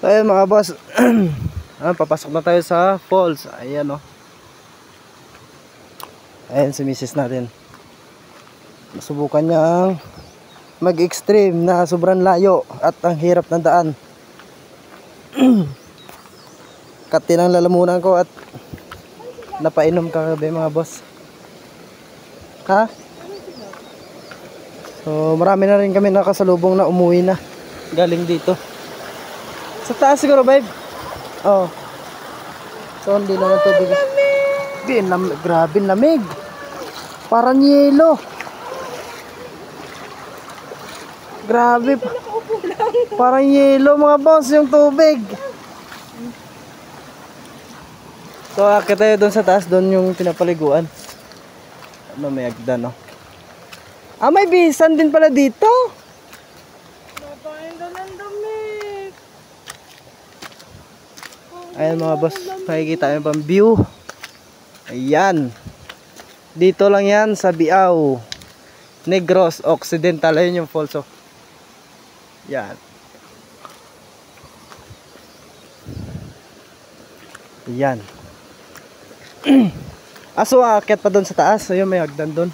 So ayun mga boss. Papasok na tayo sa falls. Ayan o. Ayan si misis natin. Nasubukan niyang mag-extreme na sobrang layo at ang hirap ng daan. Kati ng lalamunan ko at napainom kagabi mga boss. Ha? So marami na rin kami nakasalubong na umuwi na galing dito. Sa taas siguro babe. Oh. So hindi naman tubig. Grabe lamig. Parang yelo. Grabe. Parang yelo mga boss yung tubig. So akit tayo doon sa taas, doon yung pinapaliguan. Ano may agdan no? Ah may bisan din pala dito. Ayan mga boss, makikita nyo pang view. Ayan. Dito lang yan sa Biao, Negros Occidental. Ayun yung falls oh. Yan. Yan. Aso aakyat pa doon sa taas. Ayun may hagdan doon.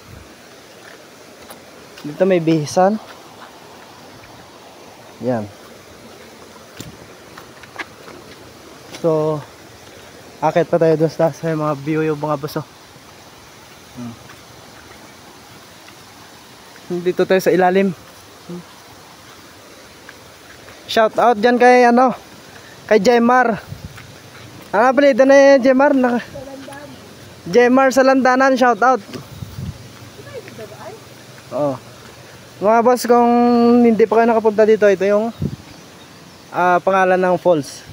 Dito may bihisan. Yan. So akit pa tayo doon sa mga view yung mga baso. Dito tayo sa ilalim. Shout out dyan kay ano, kay Jemar. Ano apelido na Jemar? Jemar sa Landanan, shout out. Oh. Mga boss, kung hindi pa kayo nakapunta dito, ito yung pangalan ng falls.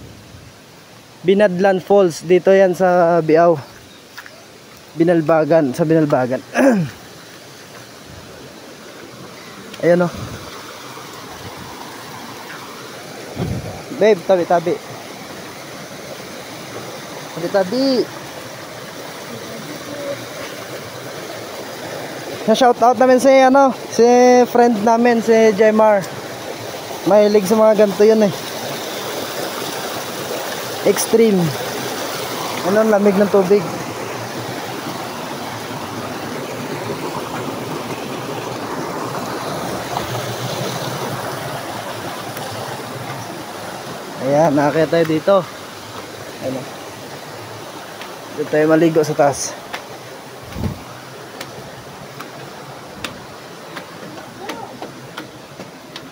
Binadlan Falls. Dito yan sa Biao. Binalbagan. Sa Binalbagan. Ayan o. Babe, tabi-tabi. Tabi-tabi. Na-shoutout namin si ano, si friend namin, si Jemar. Mahilig sa mga ganito yun eh. Extreme. Ano, lamig ng tubig. Ayan, nakakita tayo dito. Ayan. Dito tayo maligo sa taas.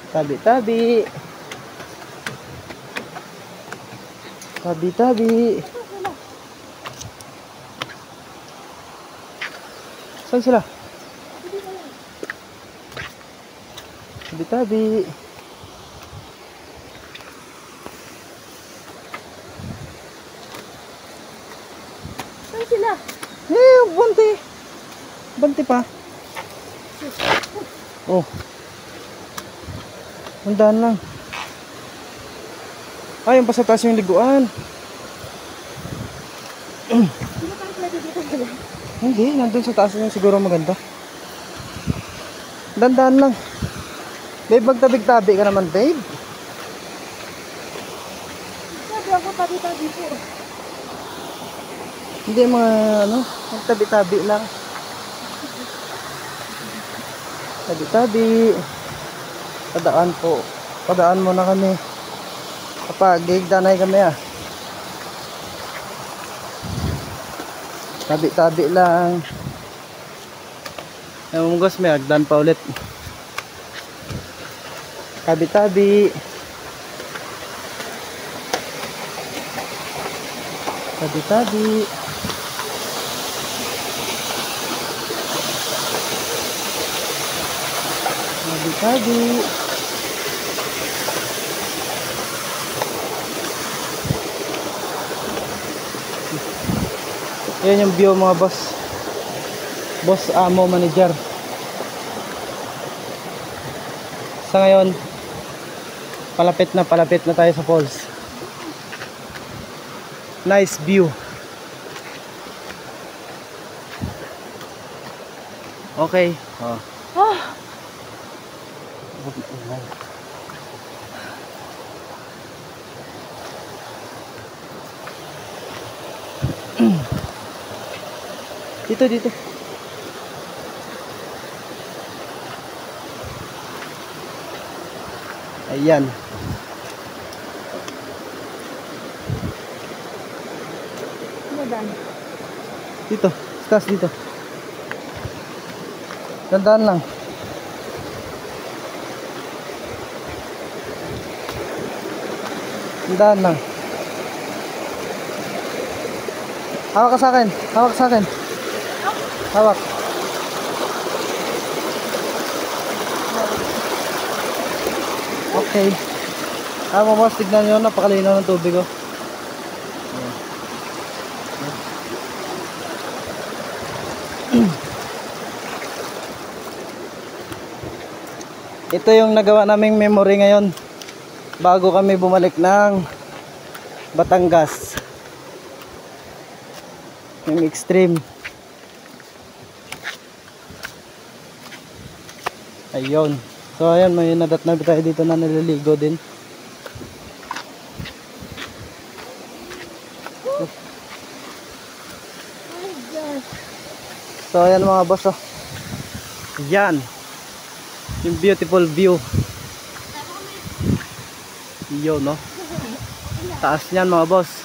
Tabi-tabi. Tabi-tabi. Saan sila? Tabi-tabi. Saan sila? Bunti. Bunti pa. Oh. Handaan lang. Ay, yung pa sa taas yung liguan. Hindi, nandun sa taas yung siguro maganda. Dandaan lang. Babe, magtabig-tabi ka naman, babe. Sabi ako tabi-tabi po. Hindi mga ano, magtabi-tabi lang. Tabi-tabi. Padaan po. Padaan mo na kami. Kapag gigdanay kami ah. Tabi-tabi lang. Yung mungos may agdan pa ulit. Tabi-tabi. Tabi-tabi. Tabi-tabi. Yan yung view mga boss. Boss Amo Manager. Sa ngayon palapit na tayo sa falls. Nice view. Okay. Oh. Dito, dito. Ayan. Ano ba? Dito. Taas dito. Tandaan lang. Tandaan lang. Hawak ka sa akin. Hawak ka sa akin. Hawak. Okay. Mo boss, tignan nyo, napakalinaw ng tubig oh. Ito yung nagawa naming memory ngayon bago kami bumalik ng Batangas. Yung extreme. Ayun. So ayan, may nadatnaw tayo dito na naliligo din. So ayan mga boss oh. Yan. Yung beautiful view. Yun no. Taas niyan mga boss.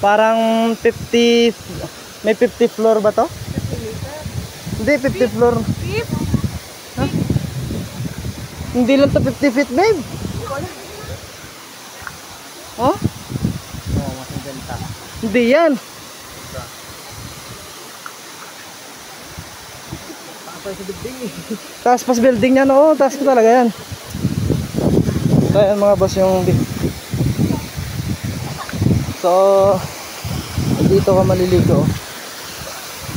Parang 50. May 50 floor ba to? Hindi, 50 floor. Ha? Hindi lang to 50 feet, babe. Oh? Oo, mas maganda. Hindi yan. Taas pas building niya, no? Taas ko talaga yan. So, ayan mga boss yung... So, dito ka maliligo.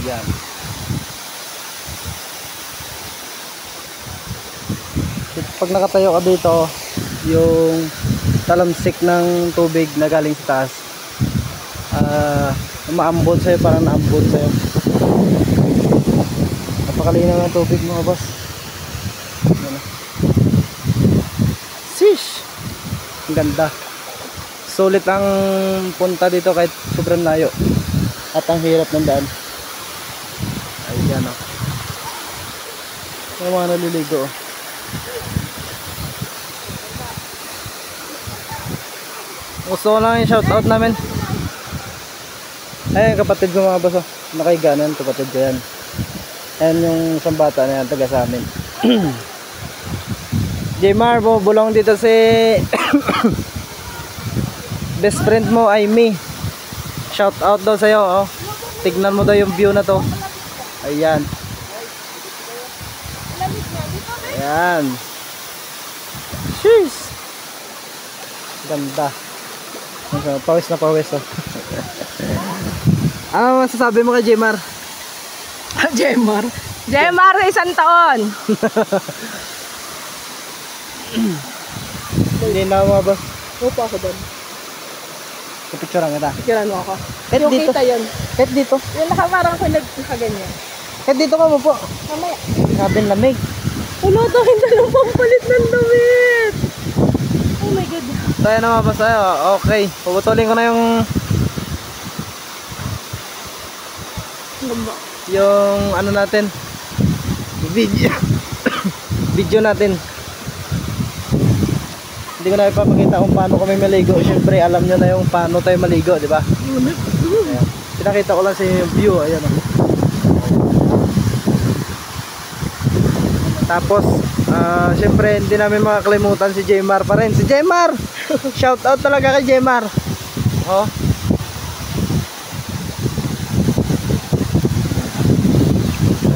Yan. Pag nakatayo ka dito, yung talamsik ng tubig na galing sa taas, umaambon sa'yo, parang naambon sa'yo. Napakalinaw ng tubig mga boss. Shish! Ang ganda. Sulit ang punta dito kahit sobrang layo. At ang hirap ng daan. Ayan o. Yung mga naliligo o. Gusto ko lang yung shoutout namin. Ayan kapatid ko mga boss o. Nakaiganan kapatid ko yan. Ayan yung isang bata na yan, taga sa amin. Jmar, bulong dito si best friend mo, Amy. Shout out daw sa'yo oh. Tignan mo daw yung view na to. Ayan. Ayan. Sheesh. Ganda. Pawis na pawis oh. Ano masasabi mo kay Jmar? Jemar. Jemar, isang taon. Hindi na mga boss. Upo ako doon. Picture kita. Picturean mo ako. Kahit Yung dito. kita yun. Kahit dito. Yung nakamarang ko nagkaganyan. Kahit dito ka mo po. Mamaya. Grabe ang lamig. Ulo, tawin na lang pampalit ng damit. Oh my God. Tayo na mga boss tayo. Okay. Puputulin ko na yung ano natin. Video natin. Hindi ko na ipapakita kung paano kami maligo. Siyempre alam nyo na yung paano tayo maligo, di ba? Ayan. Pinakita ko lang sa yung view. Ayan o. Tapos siyempre hindi namin makakalimutan si Jmar pa rin. Si Jmar! Shout out talaga kay Jmar. Oh.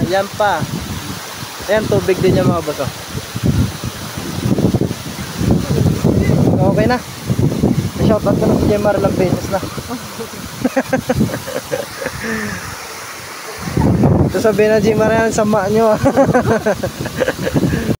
Ayan pa. Ayan tubig din yung mga boss oh. Okay na. Shoutout ko na si Jmar lang beses na. Ito sabihin na Jmar yan, sama nyo.